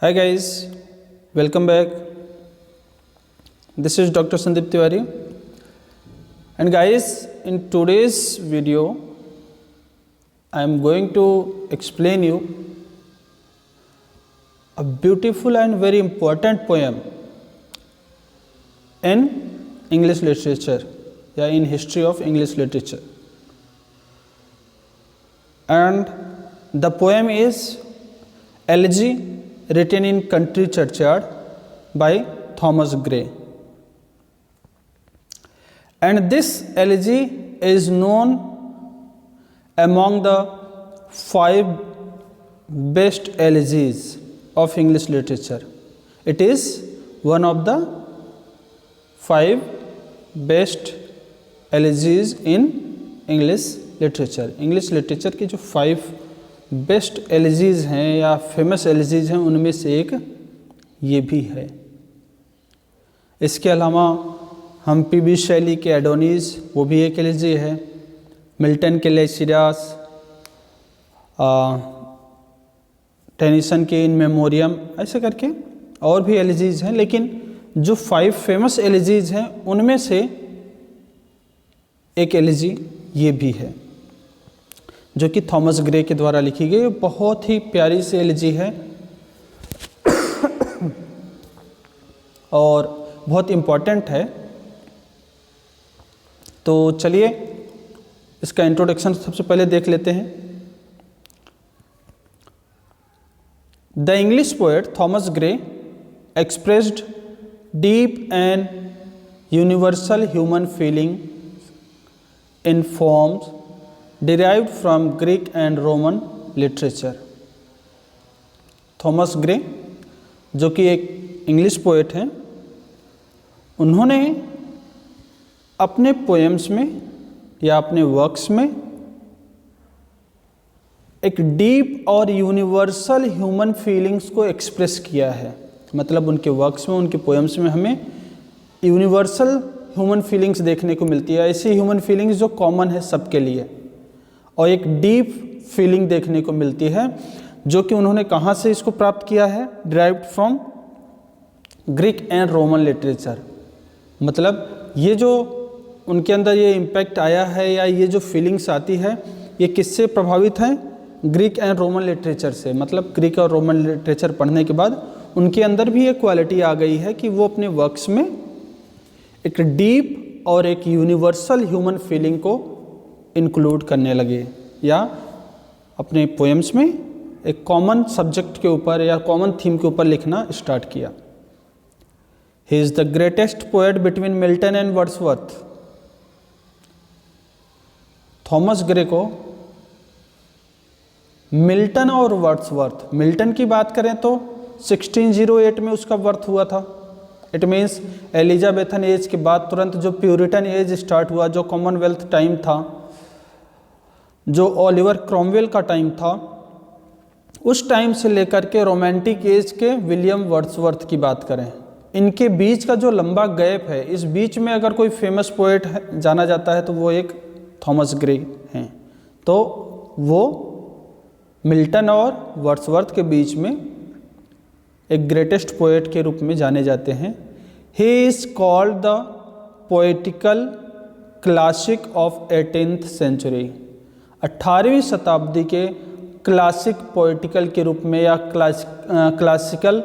Hi guys, welcome back. This is Dr. Sandeep Tiwari. And guys, in today's video, I am going to explain you a beautiful and very important poem in English literature, in history of English literature. And the poem is Elegy written in Country Churchyard by Thomas Gray. And this elegy is known among the 5 best elegies of English literature. It is one of the 5 best elegies in English literature. English literature की जो 5 best एलिजीज़ हैं या famous एलिजीज़ हैं उनमें से एक ये भी है। इसके अलावा हम पी.बी. शैली के एडोनीज़ वो भी एक एलिजी है, मिल्टन के लेसिडास, टेनिसन के इन मेमोरियम, ऐसे करके और भी एलिजीज़ हैं। लेकिन जो 5 फेमस एलिजीज़ हैं उनमें से एक एलिजी ये भी है जो कि थॉमस ग्रे के द्वारा लिखी गई बहुत ही प्यारी सी एलिजी है और बहुत इम्पॉर्टेंट है। तो चलिए इसका इंट्रोडक्शन सबसे पहले देख लेते हैं। The English poet Thomas Gray expressed deep and universal human feeling in forms derived from Greek and Roman literature. Thomas Gray जो कि एक इंग्लिश पोएट हैं, उन्होंने अपने पोएम्स में या अपने वर्क्स में एक डीप और यूनिवर्सल ह्यूमन फीलिंग्स को एक्सप्रेस किया है। मतलब उनके वर्क्स में, उनके पोएम्स में हमें यूनिवर्सल ह्यूमन फीलिंग्स देखने को मिलती है, ऐसी ह्यूमन फीलिंग्स जो कॉमन है सबके लिए, और एक डीप फीलिंग देखने को मिलती है जो कि उन्होंने कहाँ से इसको प्राप्त किया है? Derived from Greek and Roman literature. मतलब ये जो उनके अंदर ये इम्पैक्ट आया है या ये जो फीलिंग्स आती है ये किससे प्रभावित है? ग्रीक एंड रोमन लिटरेचर से। मतलब ग्रीक और रोमन लिटरेचर पढ़ने के बाद उनके अंदर भी एक क्वालिटी आ गई है कि वो अपने वर्क्स में एक डीप और एक यूनिवर्सल ह्यूमन फीलिंग को इंक्लूड करने लगे या अपने पोएम्स में एक कॉमन सब्जेक्ट के ऊपर या कॉमन थीम के ऊपर लिखना स्टार्ट किया। He is the greatest poet between Milton and Wordsworth. Thomas Gray को मिल्टन और वर्ड्सवर्थ, मिल्टन की बात करें तो 1608 में उसका बर्थ हुआ था। इट मीन्स एलिजाबेथन एज के बाद तुरंत जो प्यूरिटन एज स्टार्ट हुआ, जो कॉमनवेल्थ टाइम था, जो ओलिवर क्रॉमवेल का टाइम था, उस टाइम से लेकर के रोमांटिक एज के विलियम वर्ड्सवर्थ की बात करें, इनके बीच का जो लंबा गैप है, इस बीच में अगर कोई फेमस पोएट जाना जाता है तो वो एक थॉमस ग्रे हैं। तो वो मिल्टन और वर्ड्सवर्थ के बीच में एक ग्रेटेस्ट पोएट के रूप में जाने जाते हैं। He is called the poetical classic of 18th century. 18वीं शताब्दी के क्लासिक पोएटिकल के रूप में या क्लासिकल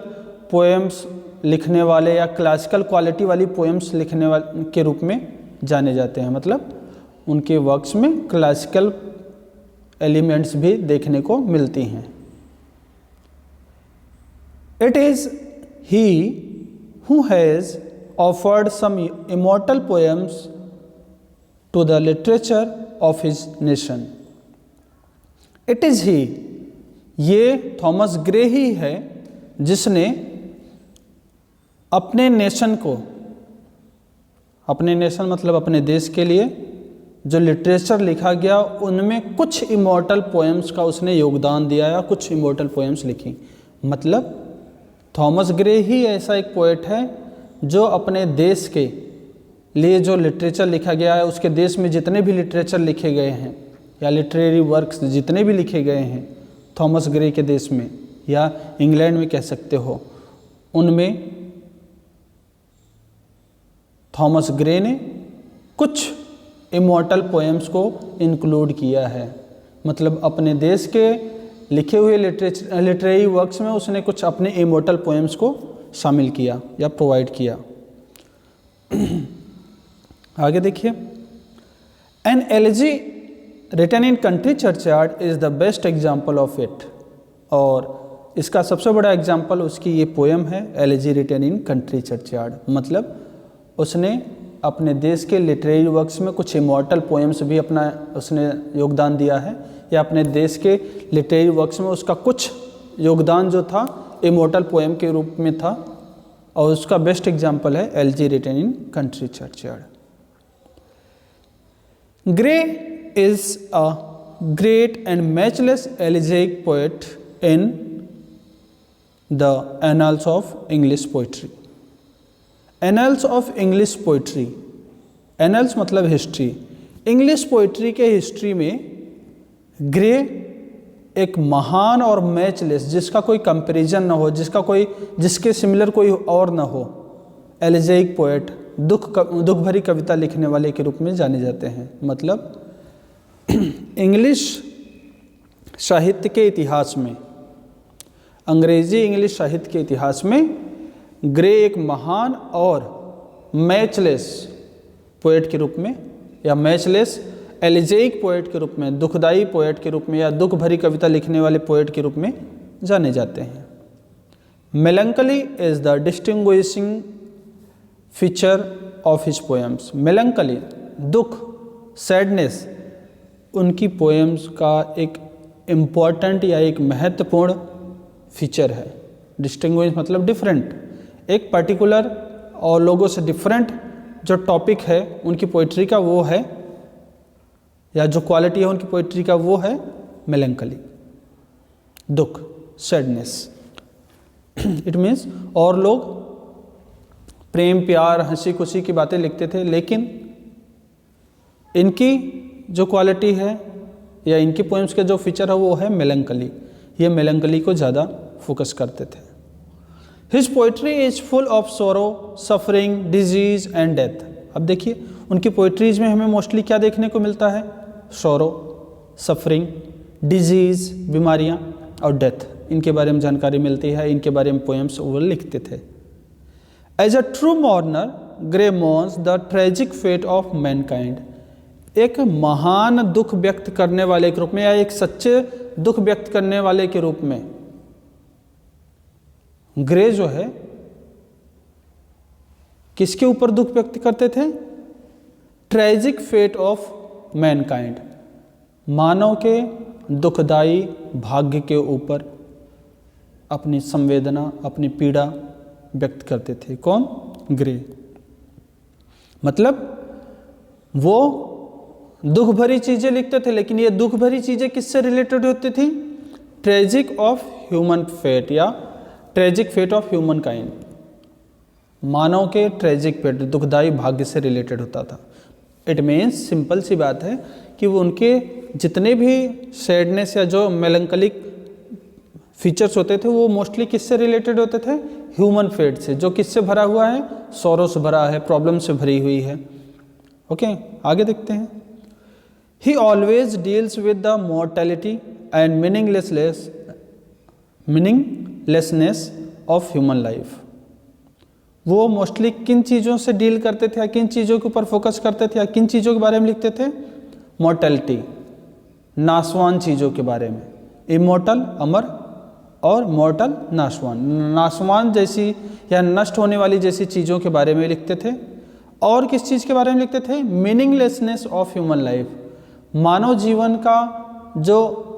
पोएम्स लिखने वाले या क्लासिकल क्वालिटी वाली पोएम्स लिखने वाले के रूप में जाने जाते हैं। मतलब उनके वर्क्स में क्लासिकल एलिमेंट्स भी देखने को मिलती हैं। It is he who has offered some immortal poems to the literature of his nation. It is he, ये थॉमस ग्रे ही है जिसने अपने नेशन को, अपने नेशन मतलब अपने देश के लिए जो लिटरेचर लिखा गया उनमें कुछ इमॉर्टल पोएम्स का उसने योगदान दिया या कुछ इमॉर्टल पोएम्स लिखी। मतलब थॉमस ग्रे ही ऐसा एक पोएट है जो अपने देश के लिए जो लिटरेचर लिखा गया है, उसके देश में जितने भी लिटरेचर लिखे गए हैं या लिटरेरी वर्क्स जितने भी लिखे गए हैं थॉमस ग्रे के देश में, या इंग्लैंड में कह सकते हो, उनमें थॉमस ग्रे ने कुछ इमॉर्टल पोएम्स को इंक्लूड किया है। मतलब अपने देश के लिखे हुए लिटरेरी वर्क्स में उसने कुछ अपने इमॉर्टल पोएम्स को शामिल किया या प्रोवाइड किया। आगे देखिए, an elegy written in country churchyard is the best example of it. और इसका सबसे बड़ा एग्जाम्पल उसकी ये पोएम है, elegy written in country churchyard. मतलब उसने अपने देश के लिटरेरी वर्क्स में कुछ इमॉर्टल पोएम्स भी अपना उसने योगदान दिया है, या अपने देश के लिटरेरी वर्क्स में उसका कुछ योगदान जो था इमॉर्टल पोएम के रूप में था, और उसका बेस्ट एग्जाम्पल है elegy written in country churchyard. Gray is a great and matchless elegiac poet in the annals of English poetry. Annals of English poetry, annals मतलब हिस्ट्री, इंग्लिश पोइट्री के history में ग्रे एक महान और matchless, जिसका कोई comparison ना हो, जिसके सिमिलर कोई और ना हो, एलिजिक पोएट, दुख भरी कविता लिखने वाले के रूप में जाने जाते हैं। मतलब इंग्लिश साहित्य के इतिहास में, अंग्रेजी इंग्लिश साहित्य के इतिहास में ग्रे एक महान और मैचलेस पोएट के रूप में, या मैचलेस एलिजिक पोएट के रूप में, दुखदाई पोएट के रूप में, या दुख भरी कविता लिखने वाले पोएट के रूप में जाने जाते हैं। Melancholy is the distinguishing feature of his poems. Melancholy, दुख, सैडनेस, उनकी पोएम्स का एक इम्पॉर्टेंट या एक महत्वपूर्ण फीचर है। डिस्टिंग्विश मतलब डिफरेंट, एक पर्टिकुलर और लोगों से डिफरेंट जो टॉपिक है उनकी पोइट्री का, वो है, या जो क्वालिटी है उनकी पोइट्री का, वो है मेलंकली, दुख, सैडनेस। इट मीन्स और लोग प्रेम, प्यार, हंसी खुशी की बातें लिखते थे, लेकिन इनकी जो क्वालिटी है या इनकी पोएम्स का जो फीचर है वो है मेलंकली। ये मेलंकली को ज़्यादा फोकस करते थे। His poetry is full of सोरो, सफरिंग, डिजीज एंड डेथ। अब देखिए उनकी पोइट्रीज में हमें मोस्टली क्या देखने को मिलता है? सोरो, सफरिंग, डिजीज, बीमारियाँ और डेथ, इनके बारे में जानकारी मिलती है, इनके बारे में पोएम्स वो लिखते थे। As a true mourner Gray mourns the tragic fate of mankind. एक महान दुख व्यक्त करने वाले के रूप में, या एक सच्चे दुख व्यक्त करने वाले के रूप में ग्रे जो है किसके ऊपर दुख व्यक्त करते थे? ट्रेजिक फेट ऑफ मैनकाइंड, मानव के दुखदाई भाग्य के ऊपर अपनी संवेदना, अपनी पीड़ा व्यक्त करते थे। कौन? ग्रे। मतलब वो दुख भरी चीज़ें लिखते थे, लेकिन ये दुख भरी चीज़ें किससे रिलेटेड होती थी? ट्रेजिक ऑफ ह्यूमन फेट या tragic fate of human kind, मानव के ट्रेजिक फेट, दुखदाई भाग्य से रिलेटेड होता था। इट मीन्स, सिंपल सी बात है कि वो उनके जितने भी सैडनेस या जो मेलंकलिक फीचर्स होते थे वो मोस्टली किससे रिलेटेड होते थे? ह्यूमन फेट से, जो किससे भरा हुआ है? सौरों से भरा है, प्रॉब्लम से भरी हुई है। ओके, आगे देखते हैं। He always deals with the mortality and meaninglessness of human life. वो मोस्टली किन चीज़ों से डील करते थे, या किन चीज़ों के ऊपर फोकस करते थे, या किन चीज़ों के बारे में लिखते थे? मॉर्टेलिटी, नाशवान चीज़ों के बारे में। इमोर्टल अमर और मॉर्टल नाशवान, नाशवान जैसी या नष्ट होने वाली जैसी चीज़ों के बारे में लिखते थे। और किस चीज़ के बारे में लिखते थे? मीनिंगलेसनेस ऑफ ह्यूमन लाइफ, मानव जीवन का जो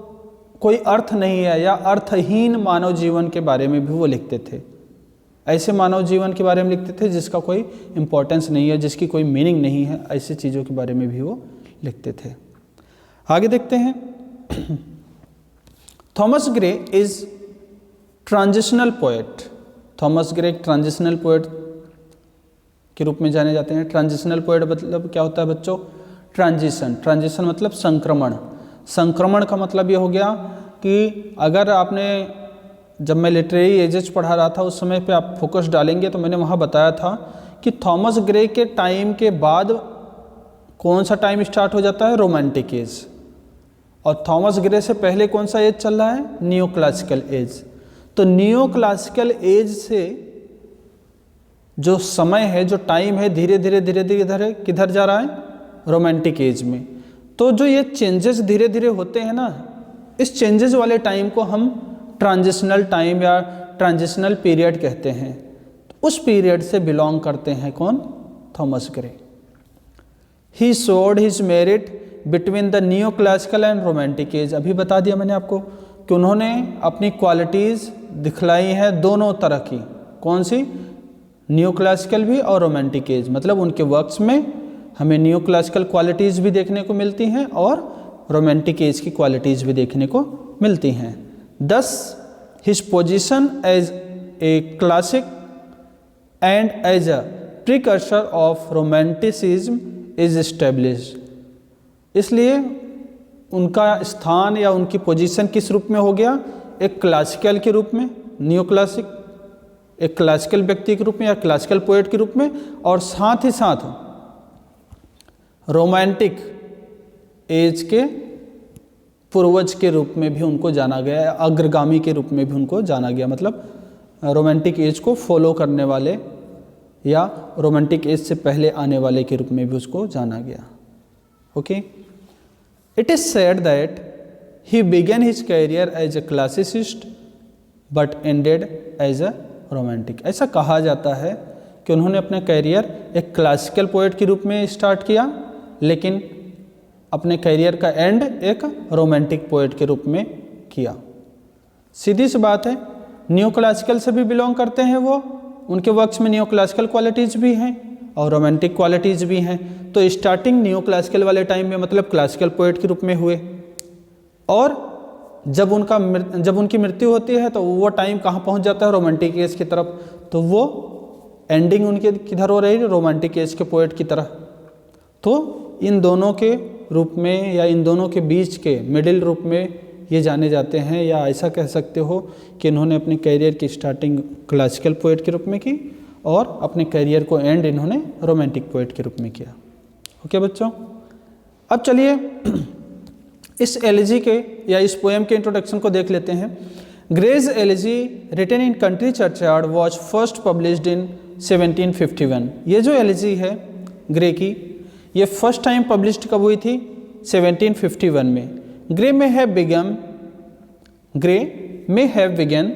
कोई अर्थ नहीं है या अर्थहीन मानव जीवन के बारे में भी वो लिखते थे। ऐसे मानव जीवन के बारे में लिखते थे जिसका कोई इम्पोर्टेंस नहीं है, जिसकी कोई मीनिंग नहीं है, ऐसी चीज़ों के बारे में भी वो लिखते थे। आगे देखते हैं। Thomas Gray is transitional poet. Thomas Gray एक ट्रांजिशनल पोएट के रूप में जाने जाते हैं। ट्रांजिशनल पोएट मतलब क्या होता है बच्चों? ट्रांजिशन, ट्रांजिशन मतलब संक्रमण। संक्रमण का मतलब ये हो गया कि अगर आपने जब मैं लिटरेरी एजेस पढ़ा रहा था उस समय पे आप फोकस डालेंगे तो मैंने वहाँ बताया था कि थॉमस ग्रे के टाइम के बाद कौन सा टाइम स्टार्ट हो जाता है, रोमांटिक एज। और थॉमस ग्रे से पहले कौन सा एज चल रहा है, नियो क्लासिकल एज। तो नियो क्लासिकल एज से जो समय है, जो टाइम है, धीरे धीरे धीरे धीरे किधर जा रहा है, रोमांटिक एज में। तो जो ये चेंजेस धीरे धीरे होते हैं ना, इस चेंजेस वाले टाइम को हम ट्रांजिशनल टाइम या ट्रांजिशनल पीरियड कहते हैं। उस पीरियड से बिलोंग करते हैं कौन, Thomas Gray. He showed his merit between the new classical and romantic as. अभी बता दिया मैंने आपको कि उन्होंने अपनी क्वालिटीज़ दिखलाई हैं दोनों तरह की। कौन सी, न्यू क्लासिकल भी और रोमांटिक एज। मतलब उनके वर्क्स में हमें न्यू क्लासिकल क्वालिटीज़ भी देखने को मिलती हैं और रोमांटिक एज की क्वालिटीज़ भी देखने को मिलती हैं। Thus, his position as a classic and as a precursor of romanticism is established। इसलिए उनका स्थान या उनकी पोजीशन किस रूप में हो गया, एक क्लासिकल के रूप में, न्यू क्लासिक, एक क्लासिकल व्यक्ति के रूप में या क्लासिकल पोएट के रूप में, और साथ ही साथ रोमांटिक एज के पूर्वज के रूप में भी उनको जाना गया, अग्रगामी के रूप में भी उनको जाना गया। मतलब रोमांटिक एज को फॉलो करने वाले या रोमांटिक एज से पहले आने वाले के रूप में भी उसको जाना गया। Okay, it is said that he began his career as a classicist but ended as a romantic. ऐसा कहा जाता है कि उन्होंने अपना कैरियर एक क्लासिकल पोएट के रूप में स्टार्ट किया, लेकिन अपने कैरियर का एंड एक रोमांटिक पोएट के रूप में किया। सीधी सी बात है, न्यू क्लासिकल से भी बिलोंग करते हैं वो, उनके वर्क्स में न्यू क्लासिकल क्वालिटीज़ भी हैं और रोमांटिक क्वालिटीज़ भी हैं। तो स्टार्टिंग न्यू क्लासिकल वाले टाइम में मतलब क्लासिकल पोएट के रूप में हुए, और जब उनकी मृत्यु होती है तो वो टाइम कहाँ पहुँच जाता है, रोमांटिक एज की तरफ। तो वो एंडिंग उनके किधर हो रही है, रोमांटिक एज के पोएट की तरह। तो इन दोनों के रूप में या इन दोनों के बीच के मिडिल रूप में ये जाने जाते हैं, या ऐसा कह सकते हो कि इन्होंने अपने करियर की स्टार्टिंग क्लासिकल पोएट के रूप में की और अपने करियर को एंड इन्होंने रोमांटिक पोएट के रूप में किया। ओके बच्चों, अब चलिए इस एलिजी के या इस पोएम के इंट्रोडक्शन को देख लेते हैं। Gray's elegy written in country churchyard was first published in 1751। ये जो एलिजी है ग्रे की, ये फर्स्ट टाइम पब्लिश्ड कब हुई थी, 1751 में। Gray may have begun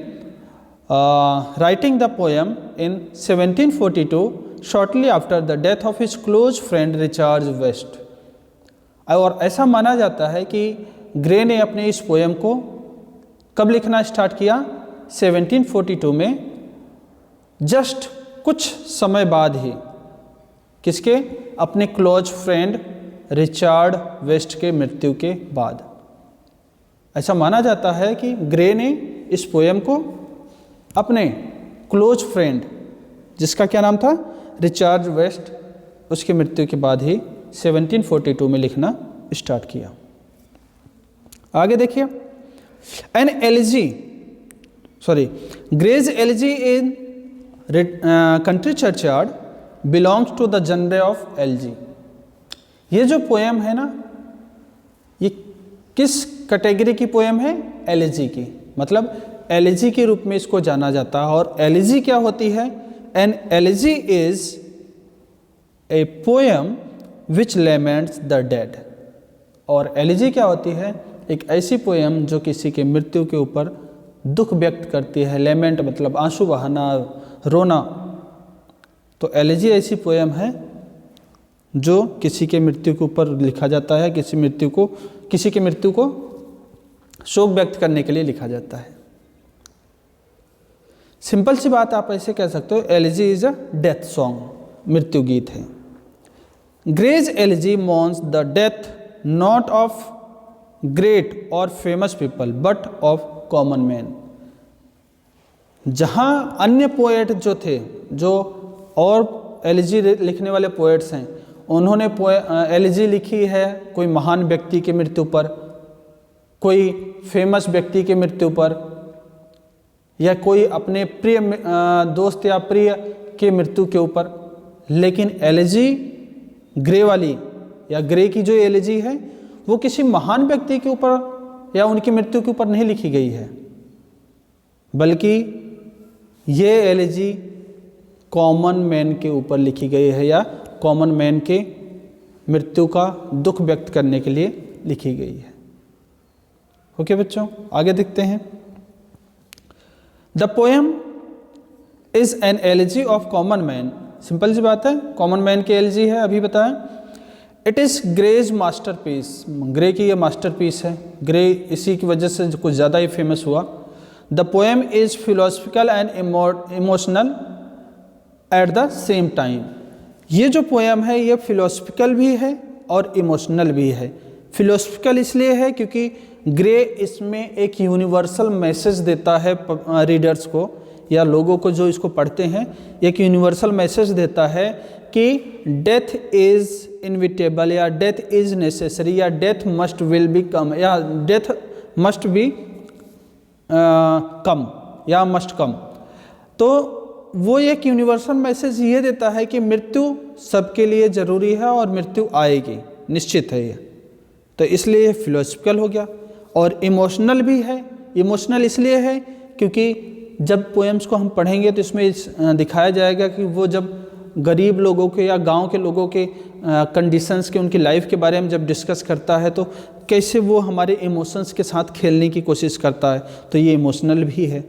writing the poem in 1742 shortly after the death of his close friend Richard West. और ऐसा माना जाता है कि ग्रे ने अपने इस पोएम को कब लिखना स्टार्ट किया, 1742 में, जस्ट कुछ समय बाद ही। किसके, अपने क्लोज फ्रेंड रिचार्ड वेस्ट के मृत्यु के बाद। ऐसा माना जाता है कि ग्रे ने इस पोएम को अपने क्लोज फ्रेंड, जिसका क्या नाम था, रिचार्ड वेस्ट, उसकी मृत्यु के बाद ही 1742 में लिखना स्टार्ट किया। आगे देखिए, Gray's elegy in country churchyard belongs to the genre of elegy. ये जो पोएम है ना, ये किस कैटेगरी की पोएम है, एलिजी की। मतलब एलिजी के रूप में इसको जाना जाता है। और एलिजी क्या होती है, an elegy is a poem which laments the dead. और एलिजी क्या होती है, एक ऐसी पोएम जो किसी के मृत्यु के ऊपर दुख व्यक्त करती है। लेमेंट मतलब आंसू बहाना, रोना। तो एलिजी ऐसी पोएम है जो किसी के मृत्यु के ऊपर लिखा जाता है, किसी की मृत्यु को शोक व्यक्त करने के लिए लिखा जाता है। सिंपल सी बात आप ऐसे कह सकते हो, elegy is a death song, मृत्यु गीत है। Gray's elegy mourns the death not of great और famous people but of common man. जहाँ अन्य पोएट जो थे, जो और एलिजी लिखने वाले पोएट्स हैं, उन्होंने एलिजी लिखी है कोई महान व्यक्ति की मृत्यु पर, कोई फेमस व्यक्ति की मृत्यु पर, या कोई अपने प्रिय दोस्त या प्रिय के मृत्यु के ऊपर। लेकिन एलिजी ग्रे वाली या ग्रे की जो एलिजी है वो किसी महान व्यक्ति के ऊपर या उनकी मृत्यु के ऊपर नहीं लिखी गई है, बल्कि ये एलिजी कॉमन मैन के ऊपर लिखी गई है या कॉमन मैन के मृत्यु का दुख व्यक्त करने के लिए लिखी गई है। ओके बच्चों, आगे देखते हैं। The poem is an elegy of common man. Simple सी बात है, कॉमन मैन की एलिजी है, अभी बताया। It is Gray's masterpiece, Gray की ये मास्टरपीस है। ग्रे इसी की वजह से कुछ ज़्यादा ही फेमस हुआ। The poem is philosophical and emotional at the same time. ये जो पोएम है ये फिलोसफिकल भी है और इमोशनल भी है। फिलोसफिकल इसलिए है क्योंकि ग्रे इसमें एक यूनिवर्सल मैसेज देता है रीडर्स को या लोगों को जो इसको पढ़ते हैं। एक यूनिवर्सल मैसेज देता है कि डेथ इज़ इनविटेबल या डेथ इज़ नेसेसरी या डेथ मस्ट विल बी कम या डेथ मस्ट बी कम या मस्ट कम। तो वो एक यूनिवर्सल मैसेज ये देता है कि मृत्यु सबके लिए ज़रूरी है और मृत्यु आएगी, निश्चित है ये। तो इसलिए ये फिलोसफिकल हो गया। और इमोशनल भी है। इमोशनल इसलिए है क्योंकि जब पोएम्स को हम पढ़ेंगे तो इसमें दिखाया जाएगा कि वो जब गरीब लोगों के या गांव के लोगों के कंडीशंस के, उनकी लाइफ के बारे में जब डिस्कस करता है तो कैसे वो हमारे इमोशंस के साथ खेलने की कोशिश करता है। तो ये इमोशनल भी है।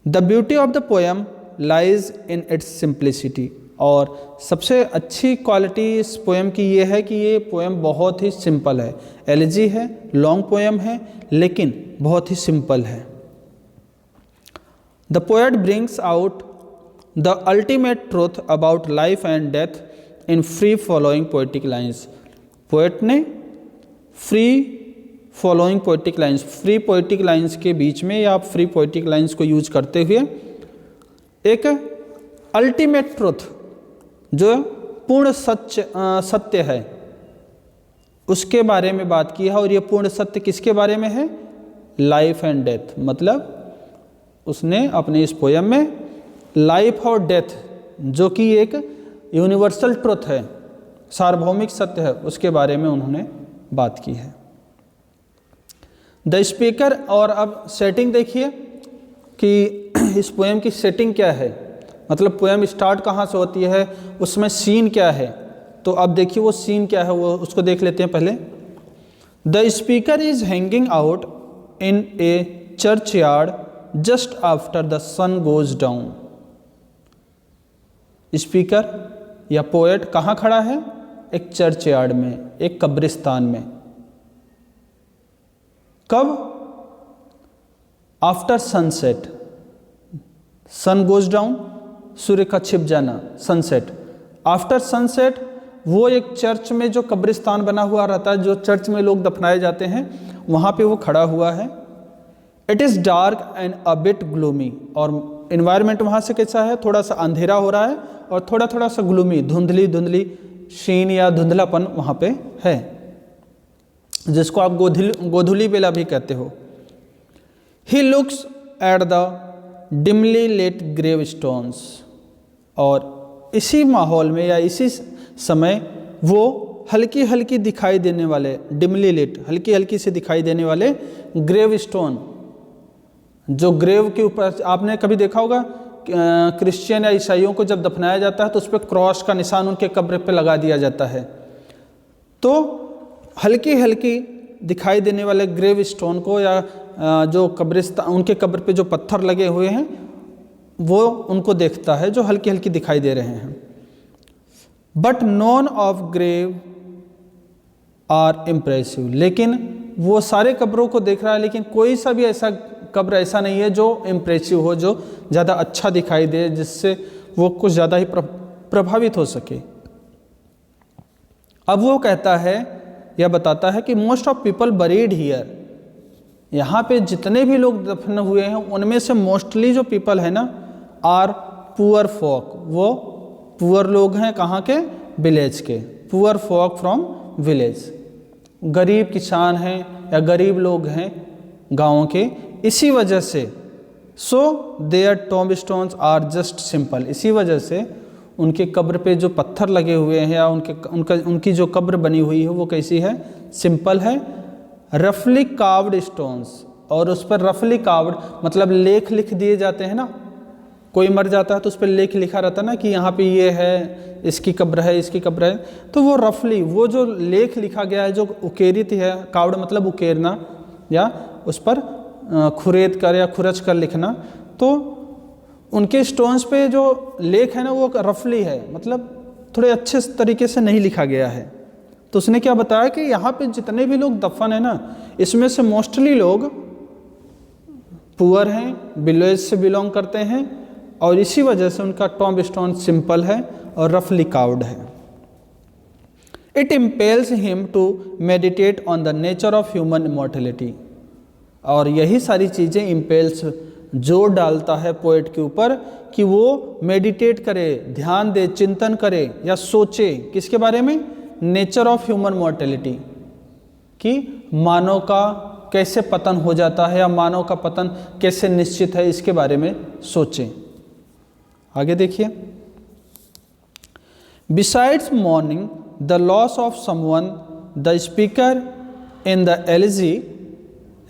The beauty of the poem lies in its simplicity. और सबसे अच्छी क्वालिटी इस पोएम की ये है कि ये पोएम बहुत ही सिंपल है। एलिजी है, लॉन्ग पोएम है, लेकिन बहुत ही सिंपल है। The poet brings out the ultimate truth about life and death in free following poetic lines. Poet ने free following poetic lines, free poetic lines के बीच में या फ्री पोएटिक लाइन्स को यूज करते हुए एक अल्टीमेट ट्रूथ जो पूर्ण सत्य है उसके बारे में बात की है। और ये पूर्ण सत्य किसके बारे में है? Life and death. मतलब उसने अपने इस पोएम में लाइफ और डेथ जो कि एक यूनिवर्सल ट्रुथ है, सार्वभौमिक सत्य है, उसके बारे में उन्होंने बात की है। The speaker. और अब सेटिंग देखिए कि इस पोएम की सेटिंग क्या है, मतलब पोएम स्टार्ट कहाँ से होती है, उसमें सीन क्या है। तो अब देखिए वो सीन क्या है, वो उसको देख लेते हैं पहले। The speaker is hanging out in a churchyard just after the sun goes down. Speaker या पोएट कहाँ खड़ा है? एक चर्च यार्ड में, एक कब्रिस्तान में। कब? After sunset. Sun goes down, सूर्य का छिप जाना, सनसेट। आफ्टर सनसेट वो एक चर्च में जो कब्रिस्तान बना हुआ रहता है, जो चर्च में लोग दफनाए जाते हैं, वहाँ पे वो खड़ा हुआ है। It is dark and a bit gloomy. और इन्वायरमेंट वहाँ से कैसा है? थोड़ा सा अंधेरा हो रहा है और थोड़ा थोड़ा सा ग्लूमी, धुंधली धुंधली शीन या धुंधलापन वहाँ पे है, जिसको आप गोधुली बेला भी कहते हो। He looks at the dimly lit gravestones. और इसी माहौल में या इसी समय वो हल्की हल्की दिखाई देने वाले, डिमली लेट, हल्की हल्की से दिखाई देने वाले ग्रेव स्टोन, जो ग्रेव के ऊपर आपने कभी देखा होगा क्रिश्चियन या ईसाइयों को जब दफनाया जाता है तो उस पर क्रॉस का निशान उनके कब्र पे लगा दिया जाता है। तो हल्की हल्की दिखाई देने वाले ग्रेव स्टोन को या जो कब्रिस्तान, उनके कब्र पे जो पत्थर लगे हुए हैं वो उनको देखता है, जो हल्की हल्की दिखाई दे रहे हैं। But none of grave are impressive. लेकिन वो सारे कब्रों को देख रहा है, लेकिन कोई सा भी ऐसा कब्र ऐसा नहीं है जो इम्प्रेसिव हो, जो ज़्यादा अच्छा दिखाई दे, जिससे वो कुछ ज़्यादा ही प्रभावित हो सके। अब वो कहता है या बताता है कि most of people buried here. यहाँ पे जितने भी लोग दफन हुए हैं उनमें से मोस्टली जो पीपल है ना, आर पुअर फॉक। वो पुअर लोग हैं, कहाँ के? विलेज के। पुअर फॉक फ्रॉम विलेज, गरीब किसान हैं या गरीब लोग हैं गाँव के। इसी वजह से so their tombstones are just simple. इसी वजह से उनके कब्र पे जो पत्थर लगे हुए हैं या उनकी जो कब्र बनी हुई है वो कैसी है, सिंपल है। रफली कार्व्ड स्टोन्स, और उस पर रफली कार्व्ड मतलब लेख लिख दिए जाते हैं ना, कोई मर जाता है तो उस पर लेख लिखा रहता है ना कि यहाँ पे ये है, इसकी कब्र है, इसकी कब्र है, तो वो रफली वो जो लेख लिखा गया है जो उकेरित है, कार्व्ड मतलब उकेरना या उस पर खुरेद कर या खुरच कर लिखना, तो उनके स्टोन्स पे जो लेख है ना वो रफली है, मतलब थोड़े अच्छे तरीके से नहीं लिखा गया है। तो उसने क्या बताया कि यहाँ पे जितने भी लोग दफन है ना, इसमें से मोस्टली लोग पुअर हैं, विलेज से बिलोंग करते हैं, और इसी वजह से उनका टॉम्ब स्टोन सिंपल है और रफली कार्व्ड है। It impels him to meditate on the nature of human immortality, और यही सारी चीज़ें इम्पेल्स जोर डालता है पोएट के ऊपर कि वो मेडिटेट करे, ध्यान दे, चिंतन करे या सोचे किसके बारे में, नेचर ऑफ ह्यूमन मॉर्टेलिटी, कि मानव का कैसे पतन हो जाता है या मानव का पतन कैसे निश्चित है, इसके बारे में सोचें। आगे देखिए, besides mourning the loss of someone the speaker in the elegy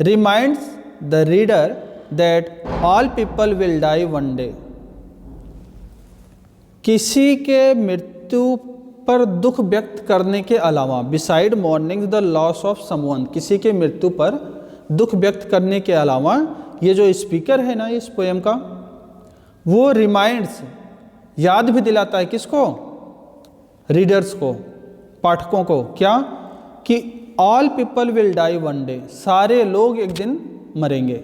reminds the reader that all people will die one day. किसी के मृत्यु पर दुख व्यक्त करने के अलावा, beside mourning the loss of someone, किसी के मृत्यु पर दुख व्यक्त करने के अलावा, ये जो स्पीकर है ना इस पोएम का, वो रिमाइंड्स याद भी दिलाता है किसको, रीडर्स को, पाठकों को, क्या कि all people will die one day, सारे लोग एक दिन मरेंगे।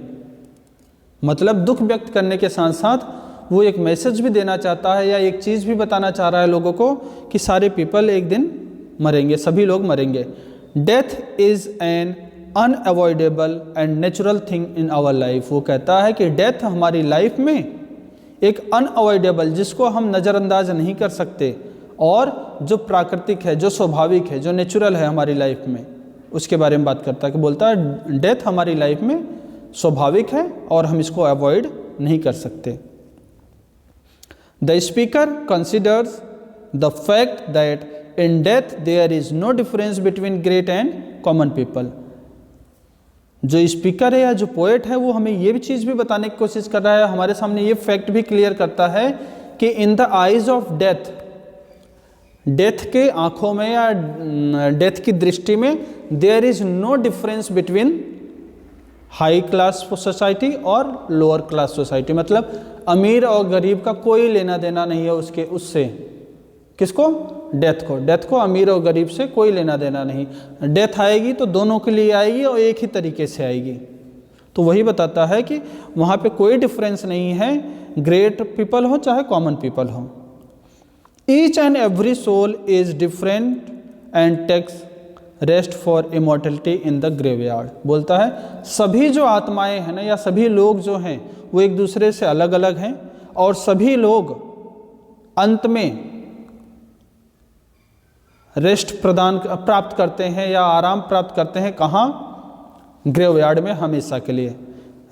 मतलब दुख व्यक्त करने के साथ साथ वो एक मैसेज भी देना चाहता है या एक चीज़ भी बताना चाह रहा है लोगों को कि सारे पीपल एक दिन मरेंगे, सभी लोग मरेंगे। Death is an unavoidable and natural thing in our life. वो कहता है कि डेथ हमारी लाइफ में एक अनअवॉइडेबल, जिसको हम नज़रअंदाज नहीं कर सकते, और जो प्राकृतिक है, जो स्वाभाविक है, जो नेचुरल है हमारी लाइफ में, उसके बारे में बात करता है कि बोलता है डेथ हमारी लाइफ में स्वाभाविक है और हम इसको अवॉइड नहीं कर सकते। The speaker considers the fact that in death there is no difference between great and common people. जो स्पीकर है या जो पोएट है वो हमें ये भी चीज़ भी बताने की कोशिश कर रहा है, हमारे सामने ये फैक्ट भी क्लियर करता है कि in the eyes of death, death के आंखों में या डेथ की दृष्टि में, there is no difference between high class society और लोअर क्लास सोसाइटी। मतलब अमीर और गरीब का कोई लेना देना नहीं है उसके, उससे, किसको, डेथ को। डेथ को अमीर और गरीब से कोई लेना देना नहीं। डेथ आएगी तो दोनों के लिए आएगी और एक ही तरीके से आएगी। तो वही बताता है कि वहाँ पे कोई डिफरेंस नहीं है, ग्रेट पीपल हो चाहे कॉमन पीपल हो। Each and every soul is different and takes rest for immortality in the graveyard. बोलता है सभी जो आत्माएं हैं ना या सभी लोग जो हैं वो एक दूसरे से अलग अलग हैं, और सभी लोग अंत में रेस्ट प्राप्त करते हैं या आराम प्राप्त करते हैं, कहाँ, ग्रेवयार्ड में, हमेशा के लिए।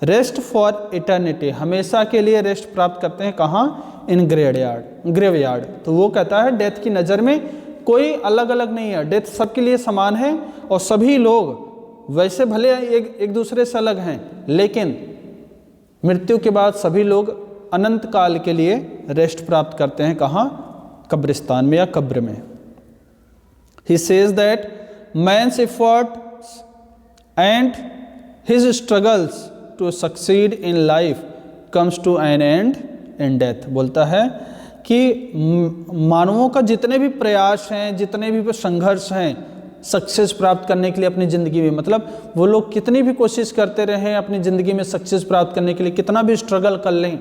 रेस्ट फॉर इटर्निटी, हमेशा के लिए रेस्ट प्राप्त करते हैं, कहाँ, इन ग्रेवयार्ड। तो वो कहता है डेथ की नज़र में कोई अलग अलग नहीं है, डेथ सबके लिए समान है, और सभी लोग वैसे भले एक दूसरे से अलग हैं, लेकिन मृत्यु के बाद सभी लोग अनंत काल के लिए रेस्ट प्राप्त करते हैं, कहाँ, कब्रिस्तान में या कब्र में। He says that man's efforts and his struggles to succeed in life comes to an end in death। बोलता है कि मानवों का जितने भी प्रयास हैं, जितने भी संघर्ष हैं सक्सेस प्राप्त करने के लिए अपनी ज़िंदगी में, मतलब वो लोग कितनी भी कोशिश करते रहें अपनी ज़िंदगी में सक्सेस प्राप्त करने के लिए, कितना भी स्ट्रगल कर लें,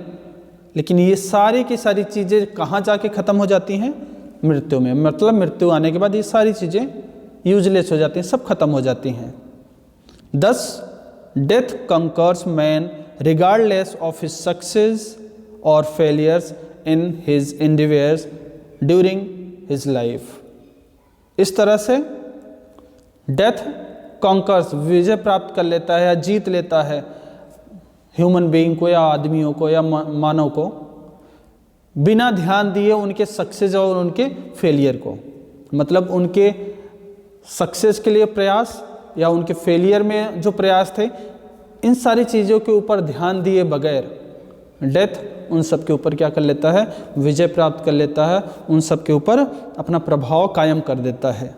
लेकिन ये सारी की सारी चीज़ें कहाँ जाके ख़त्म हो जाती हैं, मृत्यु में। मतलब मृत्यु आने के बाद ये सारी चीज़ें यूजलेस हो जाती हैं, सब खत्म हो जाती हैं। This death conquers man regardless of his success और failures in his endeavours during his life. इस तरह से डेथ कॉन्कर्स, विजय प्राप्त कर लेता है या जीत लेता है ह्यूमन बीइंग को या आदमियों को या मानव को बिना ध्यान दिए उनके सक्सेस और उनके फेलियर को, मतलब उनके सक्सेस के लिए प्रयास या उनके फेलियर में जो प्रयास थे, इन सारी चीज़ों के ऊपर ध्यान दिए बगैर डेथ उन सब के ऊपर क्या कर लेता है, विजय प्राप्त कर लेता है, उन सब के ऊपर अपना प्रभाव कायम कर देता है।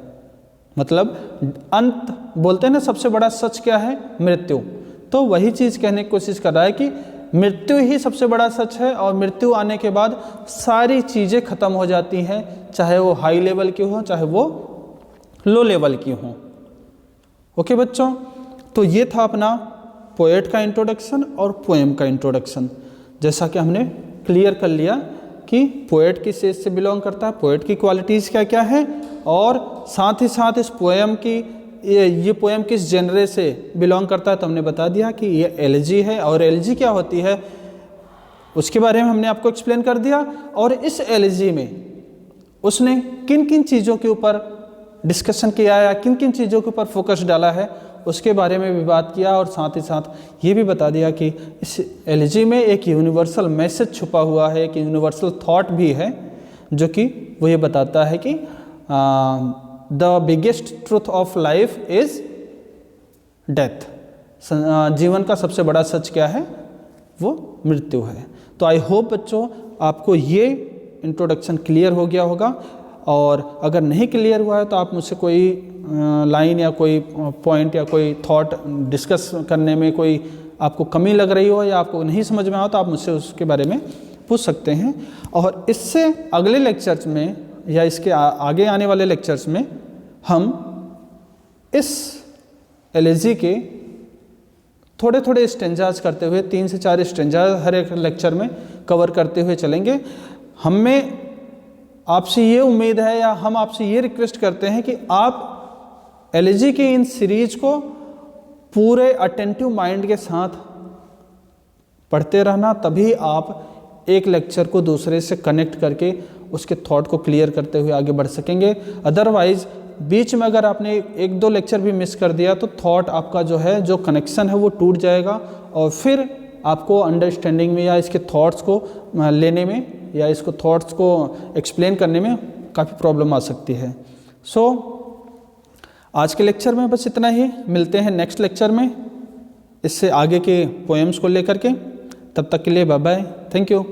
मतलब अंत बोलते हैं ना, सबसे बड़ा सच क्या है, मृत्यु। तो वही चीज़ कहने की कोशिश कर रहा है कि मृत्यु ही सबसे बड़ा सच है, और मृत्यु आने के बाद सारी चीज़ें खत्म हो जाती हैं, चाहे वो हाई लेवल की हो चाहे वो लो लेवल की हो। ओके बच्चों, तो ये था अपना पोएट का इंट्रोडक्शन और पोएम का इंट्रोडक्शन। जैसा कि हमने क्लियर कर लिया कि पोएट किस एज से बिलोंग करता है, पोएट की क्वालिटीज़ क्या क्या है, और साथ ही साथ इस पोएम की ये पोएम किस जेनरे से बिलोंग करता है, तो हमने बता दिया कि ये एलिजी है। और एलिजी क्या होती है उसके बारे में हमने आपको एक्सप्लेन कर दिया। और इस एलिजी में उसने किन किन चीज़ों के ऊपर डिस्कशन किया या किन किन चीज़ों के ऊपर फोकस डाला है उसके बारे में भी बात किया। और साथ ही साथ ये भी बता दिया कि इस एलिजी में एक यूनिवर्सल मैसेज छुपा हुआ है, एक यूनिवर्सल थॉट भी है, जो कि वो ये बताता है कि the biggest truth of life is death. जीवन का सबसे बड़ा सच क्या है, वो मृत्यु है। तो आई होप बच्चों आपको ये इंट्रोडक्शन क्लियर हो गया होगा, और अगर नहीं क्लियर हुआ है तो आप मुझसे कोई लाइन या कोई पॉइंट या कोई थॉट डिस्कस करने में कोई आपको कमी लग रही हो या आपको नहीं समझ में आओ तो आप मुझसे उसके बारे में पूछ सकते हैं। और इससे अगले लेक्चर्स में या इसके आगे आने वाले लेक्चर्स में हम इस एलिजी के थोड़े थोड़े स्टेंजाज करते हुए 3 से 4 स्टेंजाज हर एक लेक्चर में कवर करते हुए चलेंगे। हमें आपसे ये उम्मीद है या हम आपसे ये रिक्वेस्ट करते हैं कि आप एलिजी की इन सीरीज को पूरे अटेंटिव माइंड के साथ पढ़ते रहना, तभी आप एक लेक्चर को दूसरे से कनेक्ट करके उसके थॉट को क्लियर करते हुए आगे बढ़ सकेंगे। अदरवाइज बीच में अगर आपने 1-2 लेक्चर भी मिस कर दिया तो थॉट आपका जो है, जो कनेक्शन है वो टूट जाएगा, और फिर आपको अंडरस्टैंडिंग में या इसके थॉट्स को लेने में या इसको थॉट्स को एक्सप्लेन करने में काफ़ी प्रॉब्लम आ सकती है। सो आज के लेक्चर में बस इतना ही। मिलते हैं नेक्स्ट लेक्चर में इससे आगे के पोएम्स को लेकर के। तब तक के लिए बाय बाय, थैंक यू।